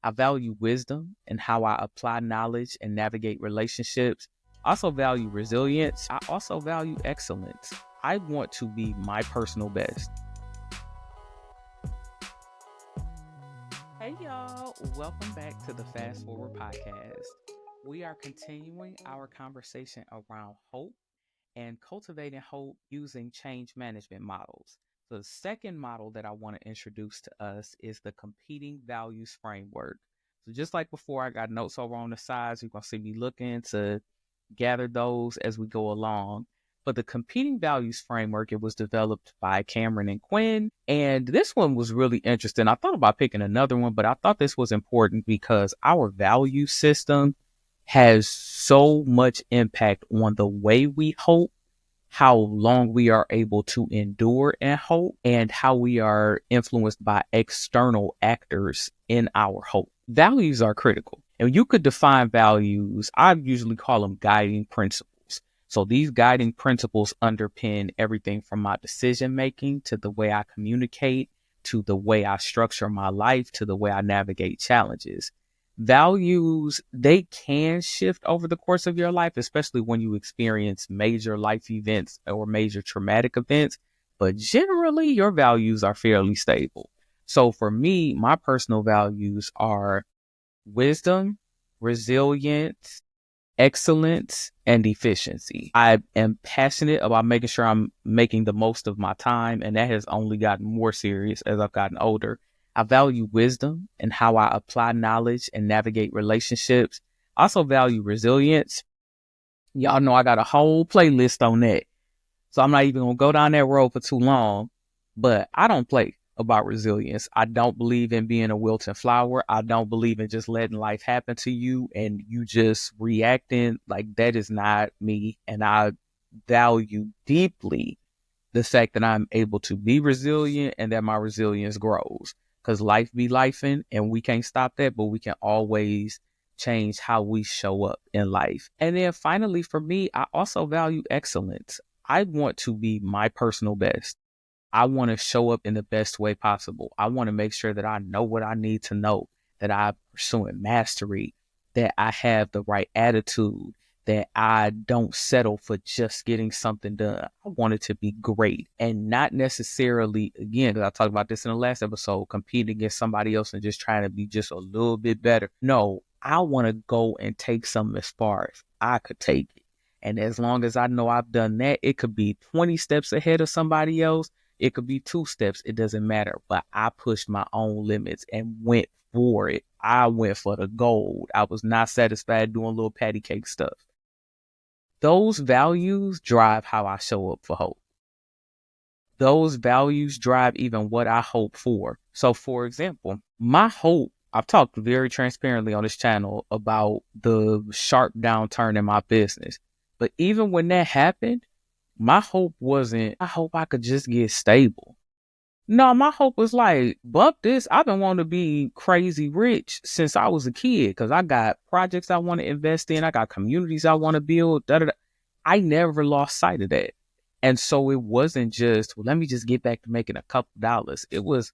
I value wisdom and how I apply knowledge and navigate relationships. I also value resilience. I also value excellence. I want to be my personal best. Hey, y'all. Welcome back to the Fast Forward Podcast. We are continuing our conversation around hope and cultivating hope using change management models. The second model that I want to introduce to us is the competing values framework. So just like before, I got notes over on the sides. You're going to see me looking to gather those as we go along. But the competing values framework, it was developed by Cameron and Quinn. And this one was really interesting. I thought about picking another one, but I thought this was important because our value system has so much impact on the way we hope, how long we are able to endure and hope, and how we are influenced by external actors in our hope. Values are critical. And you could define values, I usually call them guiding principles. So these guiding principles underpin everything from my decision making to the way I communicate, to the way I structure my life, to the way I navigate challenges. Values, they can shift over the course of your life, especially when you experience major life events or major traumatic events. But generally, your values are fairly stable. So for me, my personal values are wisdom, resilience, excellence, and efficiency. I am passionate about making sure I'm making the most of my time, and that has only gotten more serious as I've gotten older. I value wisdom and how I apply knowledge and navigate relationships. I also value resilience. Y'all know I got a whole playlist on that. So I'm not even going to go down that road for too long, but I don't play about resilience. I don't believe in being a wilting flower. I don't believe in just letting life happen to you and you just reacting. Like, that is not me. And I value deeply the fact that I'm able to be resilient and that my resilience grows, because life be lifing and we can't stop that, but we can always change how we show up in life. And then finally, for me, I also value excellence. I want to be my personal best. I want to show up in the best way possible. I want to make sure that I know what I need to know, that I'm pursuing mastery, that I have the right attitude, that I don't settle for just getting something done. I want it to be great and not necessarily, again, because I talked about this in the last episode, competing against somebody else and just trying to be just a little bit better. No, I want to go and take something as far as I could take it. And as long as I know I've done that, it could be 20 steps ahead of somebody else. It could be 2 steps. It doesn't matter. But I pushed my own limits and went for it. I went for the gold. I was not satisfied doing little patty cake stuff. Those values drive how I show up for hope. Those values drive even what I hope for. So, for example, my hope, I've talked very transparently on this channel about the sharp downturn in my business. But even when that happened, my hope wasn't, I hope I could just get stable. No, my hope was like, bump this. I've been wanting to be crazy rich since I was a kid because I got projects I want to invest in. I got communities I want to build. I never lost sight of that. And so it wasn't just, well, let me just get back to making a couple dollars. It was,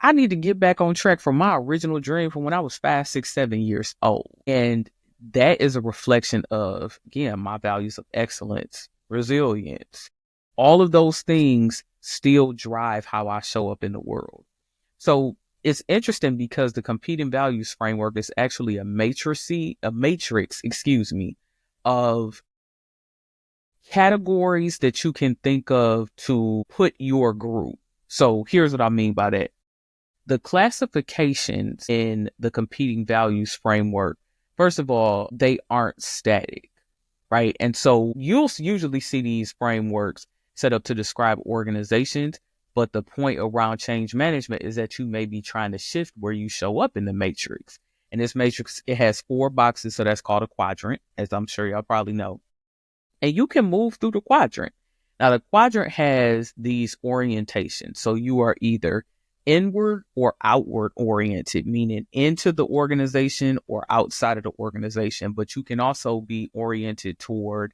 I need to get back on track for my original dream from when I was 5, 6, 7 years old. And that is a reflection of, again, my values of excellence, resilience. All of those things still drive how I show up in the world. So it's interesting because the competing values framework is actually a matrix, of categories that you can think of to put your group. So here's what I mean by that. The classifications in the competing values framework, first of all, they aren't static, right? And so you'll usually see these frameworks set up to describe organizations, but the point around change management is that you may be trying to shift where you show up in the matrix. And this matrix, it has 4 boxes, so that's called a quadrant, as I'm sure y'all probably know. And you can move through the quadrant. Now, the quadrant has these orientations. So you are either inward or outward oriented, meaning into the organization or outside of the organization. But you can also be oriented toward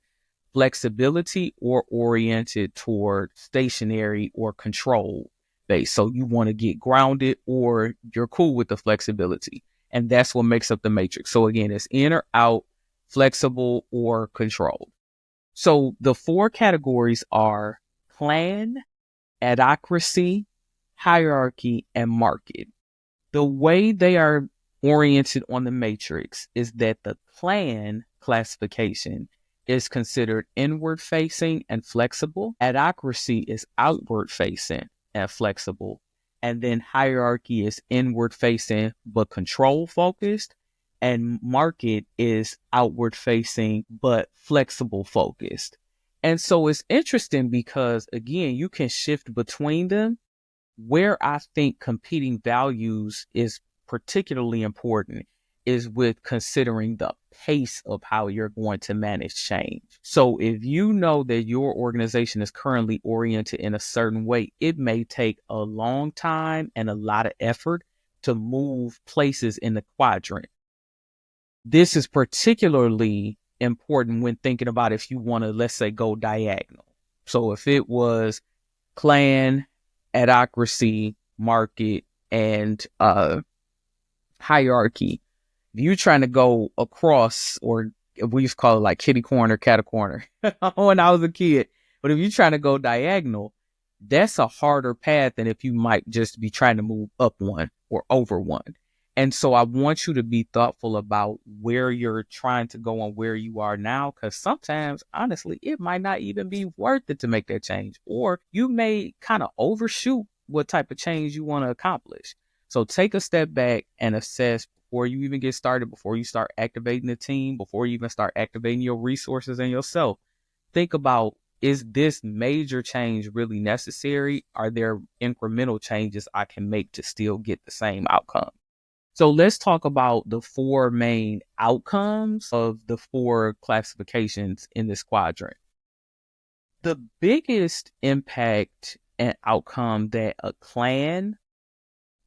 flexibility or oriented toward stationary or control base. So you want to get grounded or you're cool with the flexibility. And that's what makes up the matrix. So again, it's in or out, flexible or controlled. So the 4 categories are plan, adhocracy, hierarchy, and market. The way they are oriented on the matrix is that the plan classification is considered inward facing and flexible. Adhocracy is outward facing and flexible. And then hierarchy is inward facing but control focused. And market is outward facing but flexible focused. And so it's interesting because, again, you can shift between them. Where I think competing values is particularly important is with considering the pace of how you're going to manage change. So if you know that your organization is currently oriented in a certain way, it may take a long time and a lot of effort to move places in the quadrant. This is particularly important when thinking about if you want to, let's say, go diagonal. So if it was plan, adhocracy, market, and hierarchy, if you're trying to go across, or we used to call it like kitty corner, cat corner when I was a kid, but if you're trying to go diagonal, that's a harder path than if you might just be trying to move up one or over one. And so I want you to be thoughtful about where you're trying to go and where you are now, because sometimes, honestly, it might not even be worth it to make that change, or you may kind of overshoot what type of change you want to accomplish. So take a step back and assess before you even get started, before you start activating the team, before you even start activating your resources and yourself. Think about, is this major change really necessary? Are there incremental changes I can make to still get the same outcome? So let's talk about the 4 main outcomes of the 4 classifications in this quadrant. The biggest impact and outcome that a clan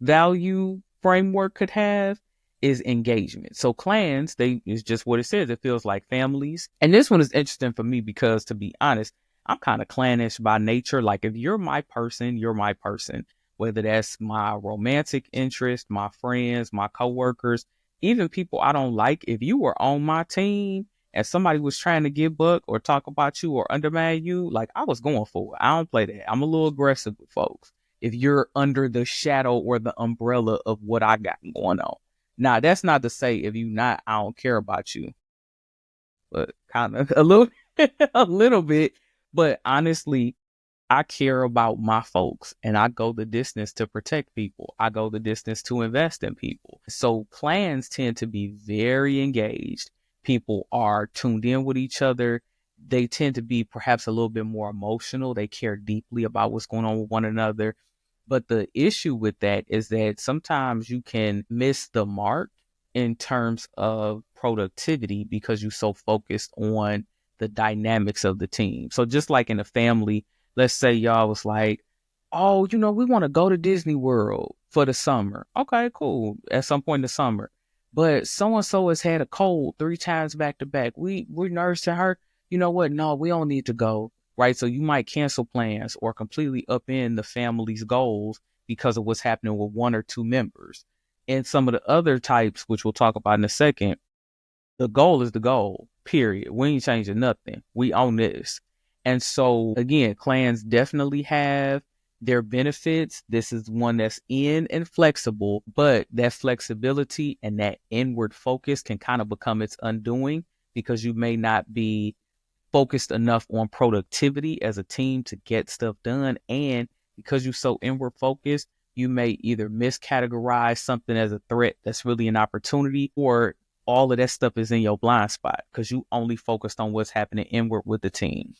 value framework could have is engagement. So clans, is just what it says. It feels like families. And this one is interesting for me because, to be honest, I'm kind of clannish by nature. Like, if you're my person, you're my person. Whether that's my romantic interest, my friends, my coworkers, even people I don't like. If you were on my team and somebody was trying to get buck or talk about you or undermine you, like, I was going for it. I don't play that. I'm a little aggressive with folks if you're under the shadow or the umbrella of what I got going on. Now, that's not to say if you not, I don't care about you, but kind of a little, a little bit. But honestly, I care about my folks, and I go the distance to protect people. I go the distance to invest in people. So clans tend to be very engaged. People are tuned in with each other. They tend to be perhaps a little bit more emotional. They care deeply about what's going on with one another. But the issue with that is that sometimes you can miss the mark in terms of productivity because you're so focused on the dynamics of the team. So just like in a family, let's say y'all was like, oh, we want to go to Disney World for the summer. Okay, cool. At some point in the summer. But so-and-so has had a cold 3 times back to back. We're nursing her. You know what? No, we don't need to go. Right. So you might cancel plans or completely upend the family's goals because of what's happening with 1 or 2 members. And some of the other types, which we'll talk about in a second, the goal is the goal, period. We ain't changing nothing. We own this. And so, again, clans definitely have their benefits. This is one that's in and flexible, but that flexibility and that inward focus can kind of become its undoing because you may not be focused enough on productivity as a team to get stuff done. And because you're so inward focused, you may either miscategorize something as a threat that's really an opportunity, or all of that stuff is in your blind spot because you only focused on what's happening inward with the team.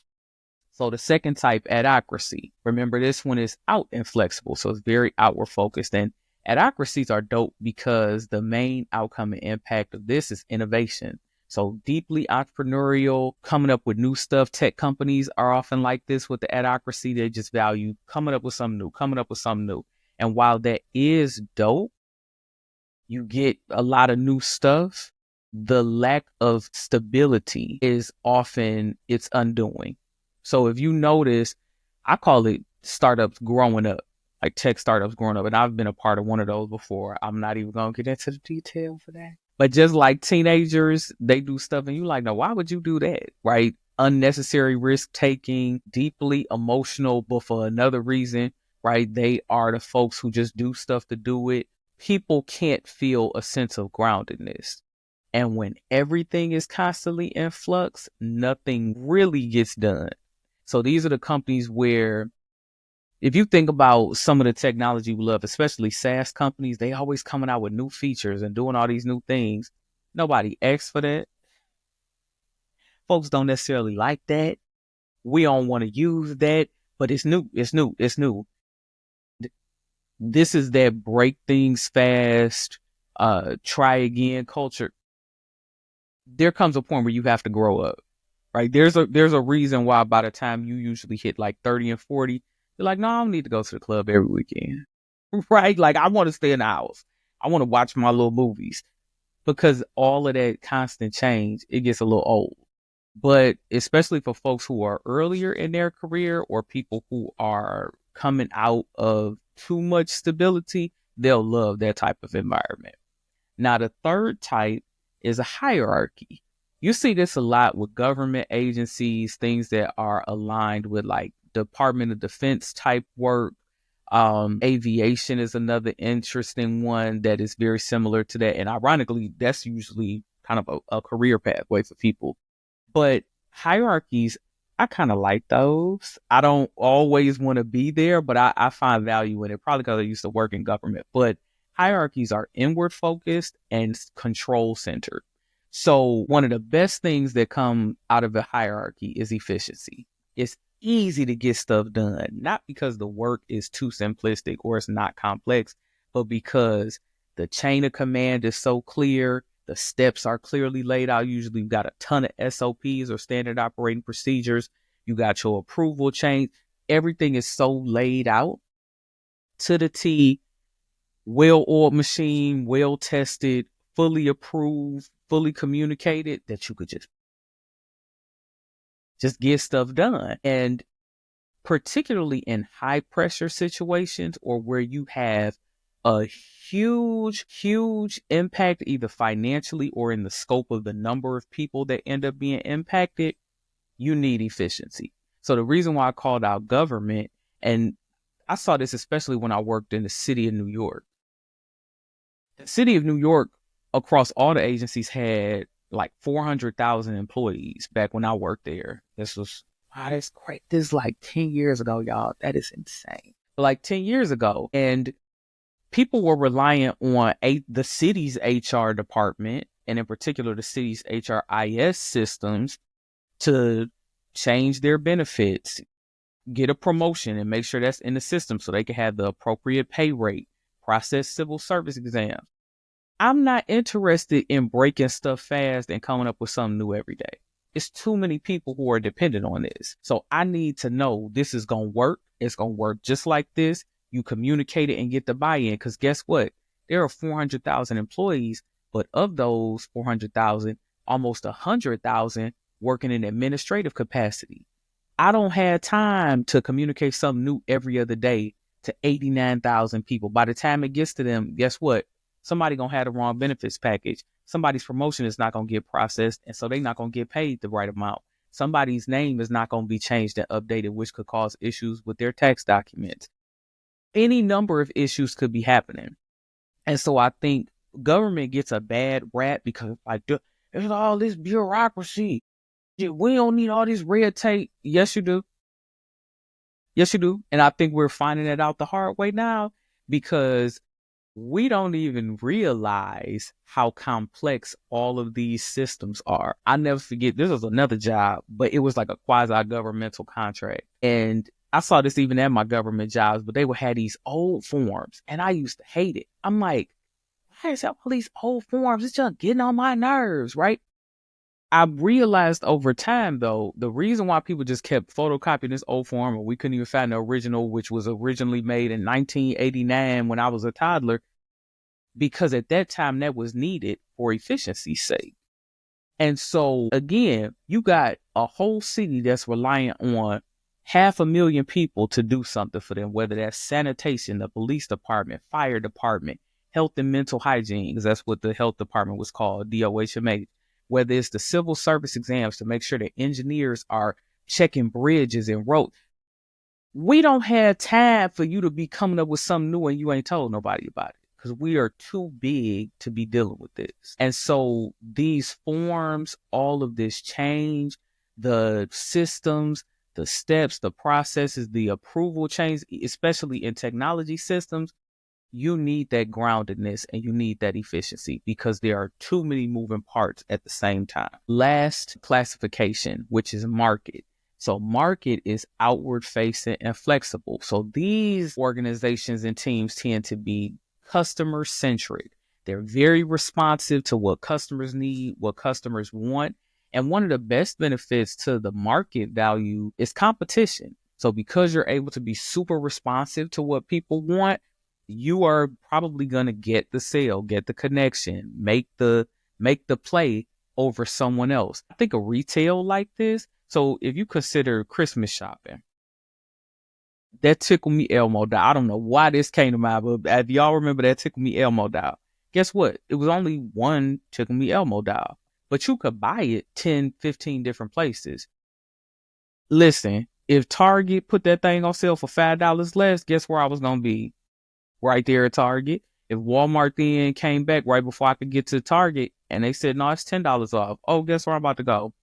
So the second type, adhocracy. Remember, this one is out and flexible, so it's very outward focused. And adhocracies are dope because the main outcome and impact of this is innovation. So deeply entrepreneurial, coming up with new stuff. Tech companies are often like this with the adhocracy. They just value coming up with something new. And while that is dope, you get a lot of new stuff. The lack of stability is often its undoing. So if you notice, I call it startups growing up. like tech startups growing up, and I've been a part of one of those before. I'm not even gonna get into the detail for that. But just like teenagers, they do stuff and you like, no, why would you do that? Right? Unnecessary risk taking, deeply emotional, but for another reason, right? They are the folks who just do stuff to do it. People can't feel a sense of groundedness. And when everything is constantly in flux, nothing really gets done. So these are the companies where, if you think about some of the technology we love, especially SaaS companies, they always coming out with new features and doing all these new things. Nobody asks for that. Folks don't necessarily like that. We don't want to use that, but it's new. It's new. It's new. This is that break things fast, try again culture. There comes a point where you have to grow up, right? There's a reason why by the time you usually hit like 30 and 40, you're like, no, I don't need to go to the club every weekend, right? Like I want to stay in the house. I want to watch my little movies, because all of that constant change, it gets a little old. But especially for folks who are earlier in their career or people who are coming out of too much stability, they'll love that type of environment. Now, the third type is a hierarchy. You see this a lot with government agencies, things that are aligned with like Department of Defense type work. Aviation is another interesting one that is very similar to that. And ironically, that's usually kind of a career pathway for people. But hierarchies, I kind of like those. I don't always want to be there, but I find value in it, probably because I used to work in government. But hierarchies are inward focused and control centered. So one of the best things that come out of a hierarchy is efficiency. It's easy to get stuff done, not because the work is too simplistic or it's not complex, but because the chain of command is so clear. The steps are clearly laid out. Usually you've got a ton of SOPs or standard operating procedures. You got your approval chain. Everything is so laid out to the T, well-oiled machine, well-tested, fully approved, fully communicated, that you could just get stuff done. And particularly in high pressure situations or where you have a huge impact, either financially or in the scope of the number of people that end up being impacted, you need efficiency. So the reason why I called out government, and I saw this especially when I worked in the city of New York. The city of New York, across all the agencies, had like 400,000 employees back when I worked there. That's great. This is like 10 years ago, y'all. That is insane. Like 10 years ago. And people were reliant on the city's HR department, and in particular, the city's HRIS systems, to change their benefits, get a promotion, and make sure that's in the system so they can have the appropriate pay rate, process civil service exams. I'm not interested in breaking stuff fast and coming up with something new every day. It's too many people who are dependent on this. So I need to know this is going to work. It's going to work just like this. You communicate it and get the buy-in. Because guess what? There are 400,000 employees, but of those 400,000, almost 100,000 working in administrative capacity. I don't have time to communicate something new every other day to 89,000 people. By the time it gets to them, guess what? Somebody going to have the wrong benefits package. Somebody's promotion is not going to get processed, and so they're not going to get paid the right amount. Somebody's name is not going to be changed and updated, which could cause issues with their tax documents. Any number of issues could be happening. And so I think government gets a bad rap because like there's all this bureaucracy. We don't need all this red tape. Yes, you do. Yes, you do. And I think we're finding it out the hard way now because we don't even realize how complex all of these systems are. I never forget, this was another job, but it was like a quasi-governmental contract. And I saw this even at my government jobs, but they would have these old forms, and I used to hate it. I'm like, why is that all these old forms? It's just getting on my nerves, right? I realized over time, though, the reason why people just kept photocopying this old form, and we couldn't even find the original, which was originally made in 1989 when I was a toddler, because at that time that was needed for efficiency's sake. And so, again, you got a whole city that's reliant on 500,000 people to do something for them, whether that's sanitation, the police department, fire department, health and mental hygiene, because that's what the health department was called, DOHMA, whether it's the civil service exams to make sure that engineers are checking bridges and roads. We don't have time for you to be coming up with something new and you ain't told nobody about it, because we are too big to be dealing with this. And so these forms, all of this change, the systems, the steps, the processes, the approval chains, especially in technology systems, you need that groundedness and you need that efficiency because there are too many moving parts at the same time. Last classification, which is market. So market is outward facing and flexible. So these organizations and teams tend to be customer centric. They're very responsive to what customers need, what customers want. And one of the best benefits to the market value is competition. So because you're able to be super responsive to what people want, you are probably going to get the sale, get the connection, make the play over someone else. I think a retail like this. So if you consider Christmas shopping, that Tickle Me Elmo doll. I don't know why this came to mind, but if y'all remember that Tickle Me Elmo doll, guess what? It was only one Tickle Me Elmo doll, but you could buy it 10, 15 different places. Listen, if Target put that thing on sale for $5 less, guess where I was going to be? Right there at Target. If Walmart then came back right before I could get to Target and they said, no, it's $10 off. Oh, guess where I'm about to go?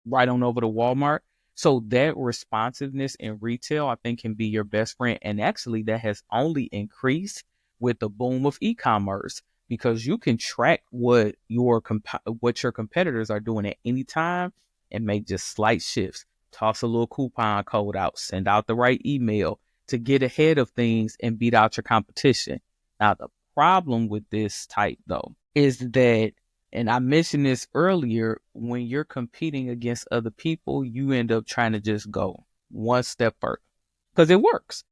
Right on over to Walmart. So that responsiveness in retail, I think, can be your best friend. And actually, that has only increased with the boom of e-commerce because you can track what your competitors are doing at any time and make just slight shifts. Toss a little coupon code out, send out the right email to get ahead of things and beat out your competition. Now, the problem with this type, though, is that, and I mentioned this earlier, when you're competing against other people, you end up trying to just go one step further because it works.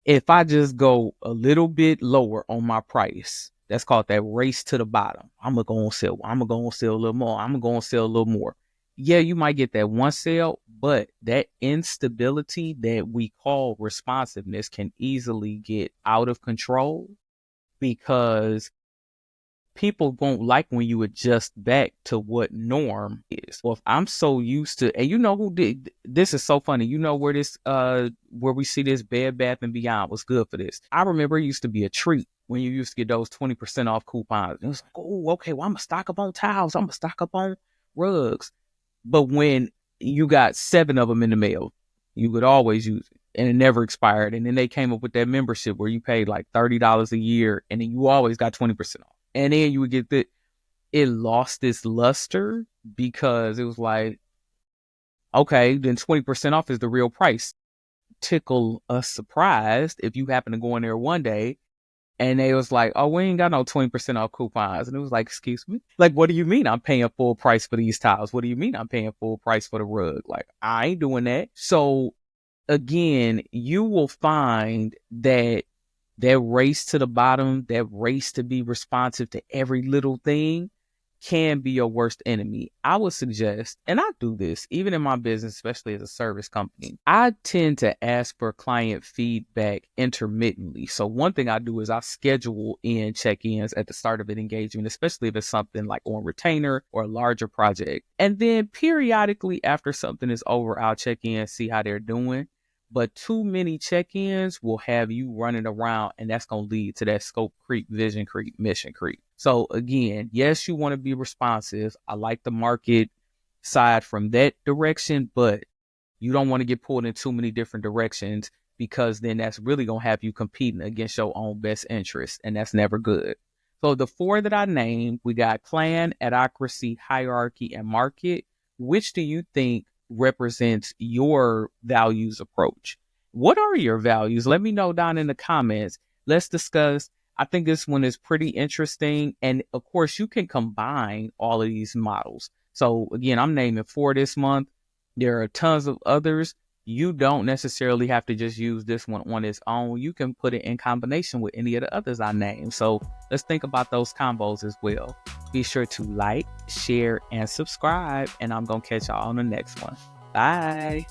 If I just go a little bit lower on my price, that's called that race to the bottom. I'm going to go on sale. I'm going to go on sale a little more. I'm going to go on sale a little more. Yeah, you might get that one sale, but that instability that we call responsiveness can easily get out of control because people won't like when you adjust back to what norm is. Well, if I'm so used to, and you know who did this is so funny. You know where this where we see this Bed Bath and Beyond was good for this. I remember it used to be a treat when you used to get those 20% off coupons. It was like, oh, okay, well, I'm gonna stock up on towels, I'm gonna stock up on rugs. But when you got 7 of them in the mail, you could always use it and it never expired. And then they came up with that membership where you paid like $30 a year and then you always got 20% off. And then you would get it lost its luster because it was like, okay, then 20% off is the real price. Tickle us surprised if you happen to go in there one day and they was like, oh, we ain't got no 20% off coupons. And it was like, excuse me? Like, what do you mean I'm paying full price for these towels? What do you mean I'm paying full price for the rug? Like, I ain't doing that. So again, you will find that race to the bottom, that race to be responsive to every little thing can be your worst enemy. I would suggest, and I do this even in my business, especially as a service company, I tend to ask for client feedback intermittently. So one thing I do is I schedule in check-ins at the start of an engagement, especially if it's something like on retainer or a larger project. And then periodically after something is over, I'll check in, see how they're doing. But too many check-ins will have you running around, and that's going to lead to that scope creep, vision creep, mission creep. So again, yes, you want to be responsive. I like the market side from that direction, but you don't want to get pulled in too many different directions because then that's really going to have you competing against your own best interests, and that's never good. So the 4 that I named, we got plan, adhocracy, hierarchy, and market. Which do you think represents your values approach? What are your values? Let me know down in the comments. Let's discuss. I think this one is pretty interesting. And of course, you can combine all of these models. So again, I'm naming 4 this month. There are tons of others. You don't necessarily have to just use this one on its own. You can put it in combination with any of the others I named. So let's think about those combos as well. Be sure to like, share, and subscribe. And I'm going to catch y'all on the next one. Bye.